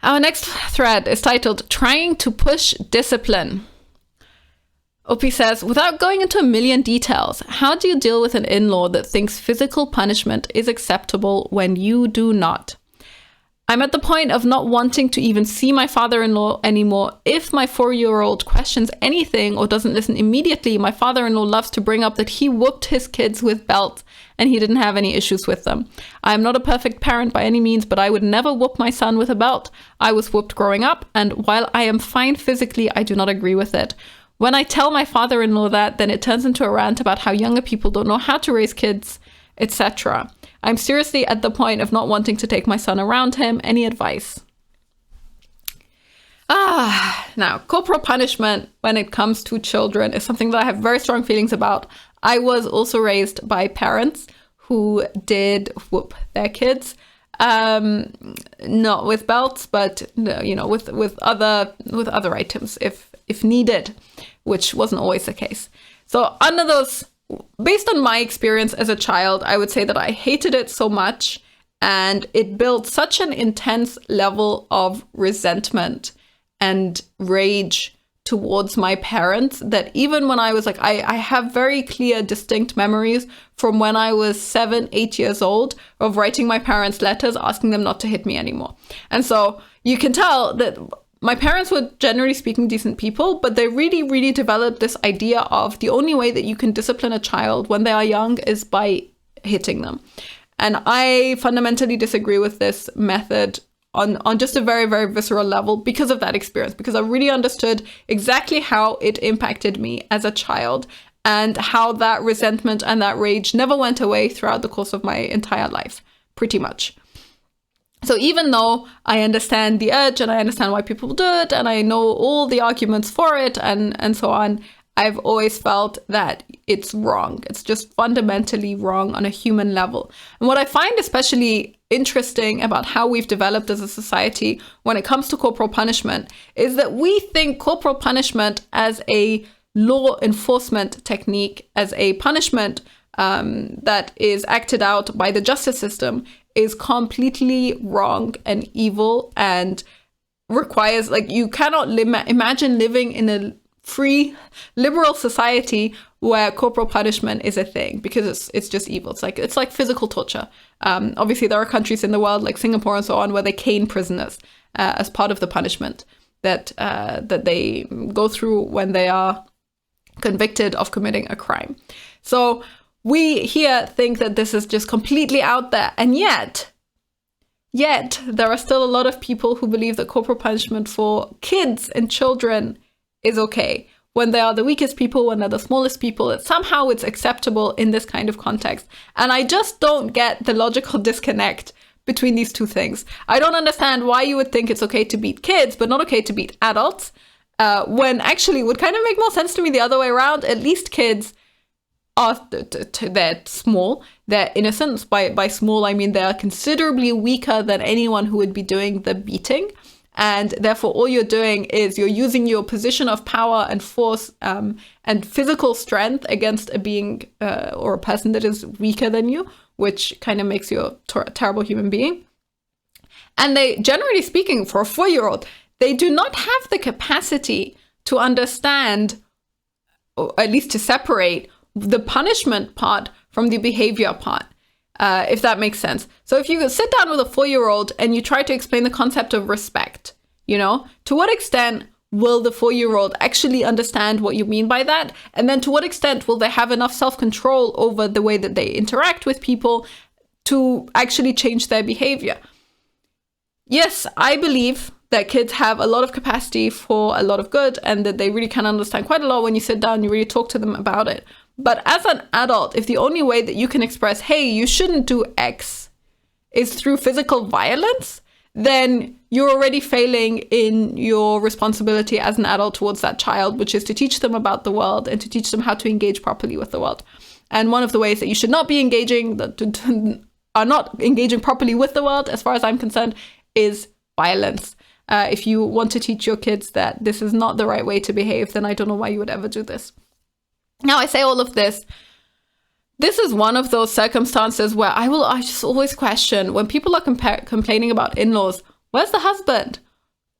Our next thread is titled Trying to Push Discipline. Opie says, without going into a million details, how do you deal with an in-law that thinks physical punishment is acceptable when you do not? I'm at the point of not wanting to even see my father-in-law anymore. If my 4-year-old questions anything or doesn't listen immediately, my father-in-law loves to bring up that he whooped his kids with belts and he didn't have any issues with them. I am not a perfect parent by any means, but I would never whoop my son with a belt. I was whooped growing up, and while I am fine physically, I do not agree with it. When I tell my father-in-law that, then it turns into a rant about how younger people don't know how to raise kids, etc. I'm seriously at the point of not wanting to take my son around him. Any advice? Now, corporal punishment when it comes to children is something that I have very strong feelings about. I was also raised by parents who did whoop their kids, not with belts, but with other items if needed, which wasn't always the case. So under those, based on my experience as a child, I would say that I hated it so much, and it built such an intense level of resentment and rage towards my parents that even when I was like, I have very clear, distinct memories from when I was 7, 8 years old of writing my parents letters asking them not to hit me anymore. And so you can tell that my parents were generally speaking decent people, but they really, really developed this idea of the only way that you can discipline a child when they are young is by hitting them. And I fundamentally disagree with this method on just a very, very visceral level because of that experience, because I really understood exactly how it impacted me as a child and how that resentment and that rage never went away throughout the course of my entire life, pretty much. So even though I understand the urge and I understand why people do it and I know all the arguments for it and so on, I've always felt that it's wrong. It's just fundamentally wrong on a human level. And what I find especially interesting about how we've developed as a society when it comes to corporal punishment is that we think corporal punishment as a law enforcement technique, as a punishment that is acted out by the justice system, is completely wrong and evil and requires, like, you cannot imagine living in a free liberal society where corporal punishment is a thing, because it's just evil. It's like physical torture. Obviously there are countries in the world like Singapore and so on where they cane prisoners as part of the punishment that they go through when they are convicted of committing a crime. So we here think that this is just completely out there, and yet there are still a lot of people who believe that corporal punishment for kids and children is okay. When they are the weakest people, when they're the smallest people, that somehow it's acceptable in this kind of context. And I just don't get the logical disconnect between these two things. I don't understand why you would think it's okay to beat kids, but not okay to beat adults, when actually it would kind of make more sense to me the other way around. At least kids are, they're small, they're innocent. By small, I mean they are considerably weaker than anyone who would be doing the beating. And therefore, all you're doing is you're using your position of power and force and physical strength against a being or a person that is weaker than you, which kind of makes you a terrible human being. And they, generally speaking, for a 4-year-old, they do not have the capacity to understand, or at least to separate, the punishment part from the behavior part. If that makes sense. So if you sit down with a 4-year-old and you try to explain the concept of respect, to what extent will the 4-year-old actually understand what you mean by that? And then to what extent will they have enough self-control over the way that they interact with people to actually change their behavior? Yes, I believe that kids have a lot of capacity for a lot of good and that they really can understand quite a lot when you sit down and you really talk to them about it. But as an adult, if the only way that you can express, hey, you shouldn't do X, is through physical violence, then you're already failing in your responsibility as an adult towards that child, which is to teach them about the world and to teach them how to engage properly with the world. And one of the ways that you should not be engaging, are not engaging properly with the world, as far as I'm concerned, is violence. If you want to teach your kids that this is not the right way to behave, then I don't know why you would ever do this. Now, I say all of this. This is one of those circumstances where I just always question when people are complaining about in-laws, where's the husband?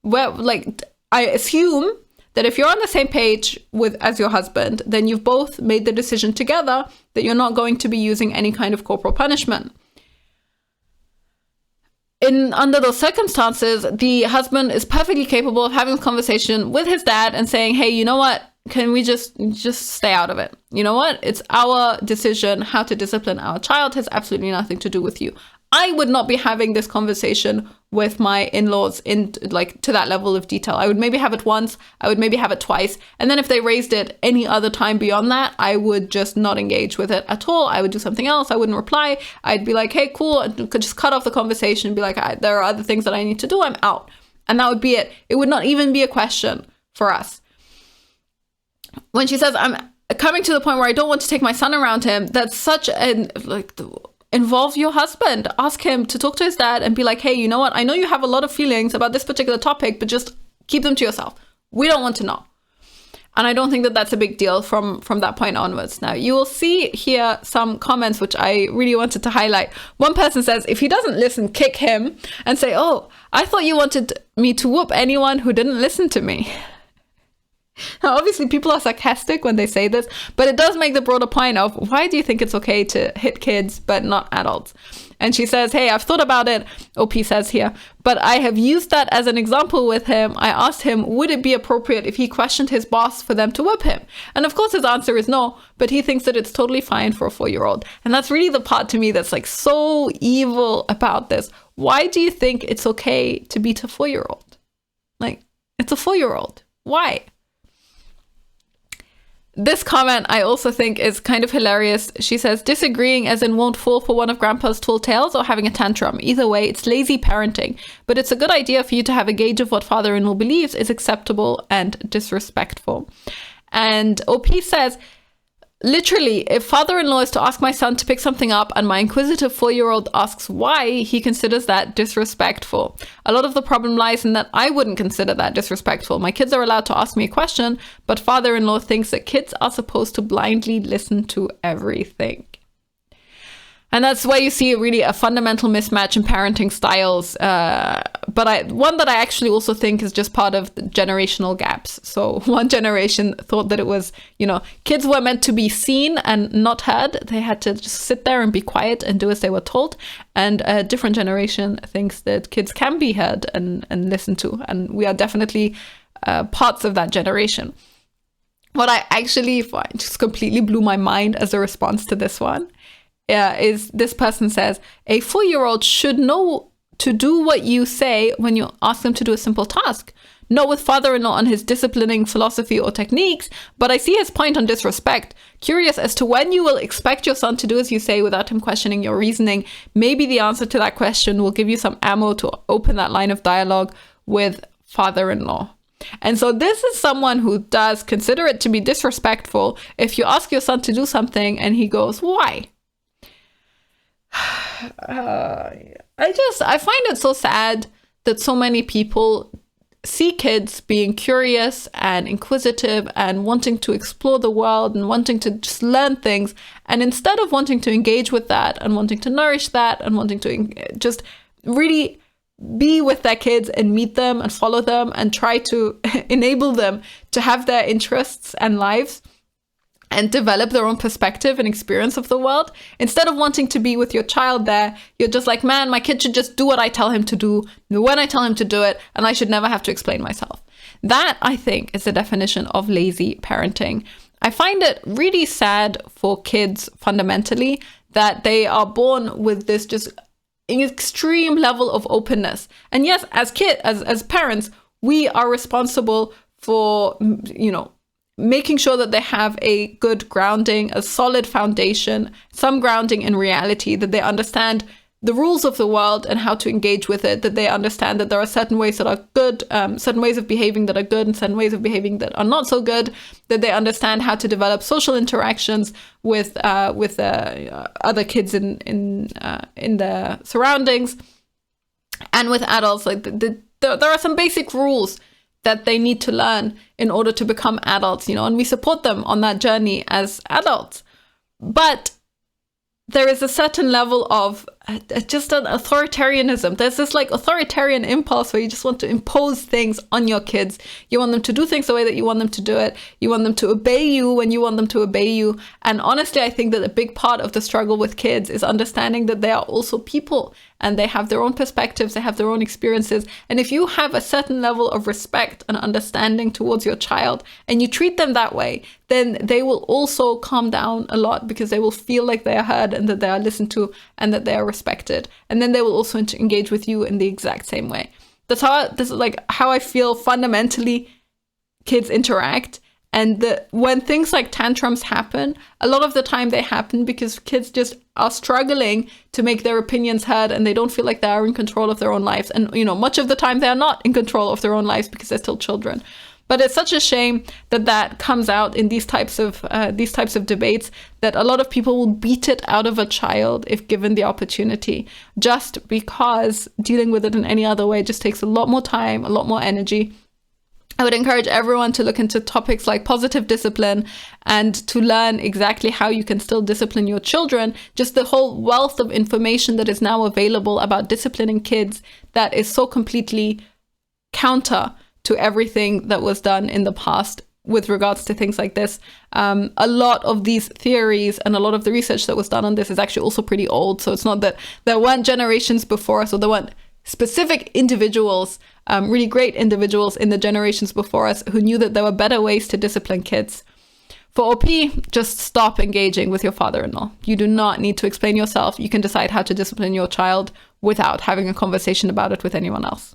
I assume that if you're on the same page as your husband, then you've both made the decision together that you're not going to be using any kind of corporal punishment. Under those circumstances, the husband is perfectly capable of having a conversation with his dad and saying, hey, you know what? Can we just stay out of it? You know what? It's our decision how to discipline our child. It has absolutely nothing to do with you. I would not be having this conversation with my in-laws to that level of detail. I would maybe have it once, I would maybe have it twice. And then if they raised it any other time beyond that, I would just not engage with it at all. I would do something else. I wouldn't reply. I'd be like, hey, cool. I could just cut off the conversation and be like, there are other things that I need to do. I'm out. And that would be it. It would not even be a question for us. When she says, I'm coming to the point where I don't want to take my son around him, that's such involve your husband. Ask him to talk to his dad and be like, hey, you know what? I know you have a lot of feelings about this particular topic, but just keep them to yourself. We don't want to know. And I don't think that that's a big deal from that point onwards. Now, you will see here some comments which I really wanted to highlight. One person says, if he doesn't listen, kick him and say, oh, I thought you wanted me to whoop anyone who didn't listen to me. Now, obviously, people are sarcastic when they say this, but it does make the broader point of why do you think it's okay to hit kids but not adults? And she says, hey, I've thought about it, OP says here, but I have used that as an example with him. I asked him, would it be appropriate if he questioned his boss for them to whip him? And of course, his answer is no, but he thinks that it's totally fine for a 4-year-old. And that's really the part to me that's so evil about this. Why do you think it's okay to beat a 4-year-old? It's a 4-year-old. Why? This comment I also think is kind of hilarious. She says, disagreeing as in won't fall for one of grandpa's tall tales or having a tantrum. Either way, it's lazy parenting. But it's a good idea for you to have a gauge of what father-in-law believes is acceptable and disrespectful. And OP says, literally, if father-in-law is to ask my son to pick something up and my inquisitive 4-year-old asks why, he considers that disrespectful. A lot of the problem lies in that I wouldn't consider that disrespectful. My kids are allowed to ask me a question, but father-in-law thinks that kids are supposed to blindly listen to everything. And that's why you see really a fundamental mismatch in parenting styles. But one that I actually also think is just part of the generational gaps. So one generation thought that it was, kids were meant to be seen and not heard. They had to just sit there and be quiet and do as they were told. And a different generation thinks that kids can be heard and listened to. And we are definitely parts of that generation. What I actually just completely blew my mind as a response to this one is this person says, a 4-year-old should know to do what you say when you ask them to do a simple task. Not with father-in-law on his disciplining philosophy or techniques, but I see his point on disrespect. Curious as to when you will expect your son to do as you say without him questioning your reasoning. Maybe the answer to that question will give you some ammo to open that line of dialogue with father-in-law. And so this is someone who does consider it to be disrespectful if you ask your son to do something and he goes, why? I find it so sad that so many people see kids being curious and inquisitive and wanting to explore the world and wanting to just learn things. And instead of wanting to engage with that and wanting to nourish that and wanting to just really be with their kids and meet them and follow them and try to enable them to have their interests and lives and develop their own perspective and experience of the world. Instead of wanting to be with your child there, you're just like, man, my kid should just do what I tell him to do, when I tell him to do it, and I should never have to explain myself. That, I think, is the definition of lazy parenting. I find it really sad for kids, fundamentally, that they are born with this just extreme level of openness. And yes, as parents, we are responsible for, making sure that they have a good grounding, a solid foundation, some grounding in reality, that they understand the rules of the world and how to engage with it, that they understand that there are certain ways that are good, certain ways of behaving that are good and certain ways of behaving that are not so good, that they understand how to develop social interactions with other kids in their surroundings and with adults. There are some basic rules that they need to learn in order to become adults, and we support them on that journey as adults. But there is a certain level of just an authoritarianism. There's this like authoritarian impulse where you just want to impose things on your kids. You want them to do things the way that you want them to do it. You want them to obey you when you want them to obey you. And honestly, I think that a big part of the struggle with kids is understanding that they are also people and they have their own perspectives, they have their own experiences. And if you have a certain level of respect and understanding towards your child and you treat them that way, then they will also calm down a lot because they will feel like they are heard and that they are listened to and that they are respected. And then they will also engage with you in the exact same way. This is like how I feel fundamentally kids interact. And when things like tantrums happen, a lot of the time they happen because kids just are struggling to make their opinions heard and they don't feel like they are in control of their own lives. And, much of the time they are not in control of their own lives because they're still children. But it's such a shame that comes out in these types of debates, that a lot of people will beat it out of a child if given the opportunity, just because dealing with it in any other way just takes a lot more time, a lot more energy. I would encourage everyone to look into topics like positive discipline and to learn exactly how you can still discipline your children. Just the whole wealth of information that is now available about disciplining kids that is so completely counter to everything that was done in the past with regards to things like this. A lot of these theories and a lot of the research that was done on this is actually also pretty old. So it's not that there weren't generations before us or there weren't specific individuals, really great individuals in the generations before us who knew that there were better ways to discipline kids. For OP, just stop engaging with your father-in-law. You do not need to explain yourself. You can decide how to discipline your child without having a conversation about it with anyone else.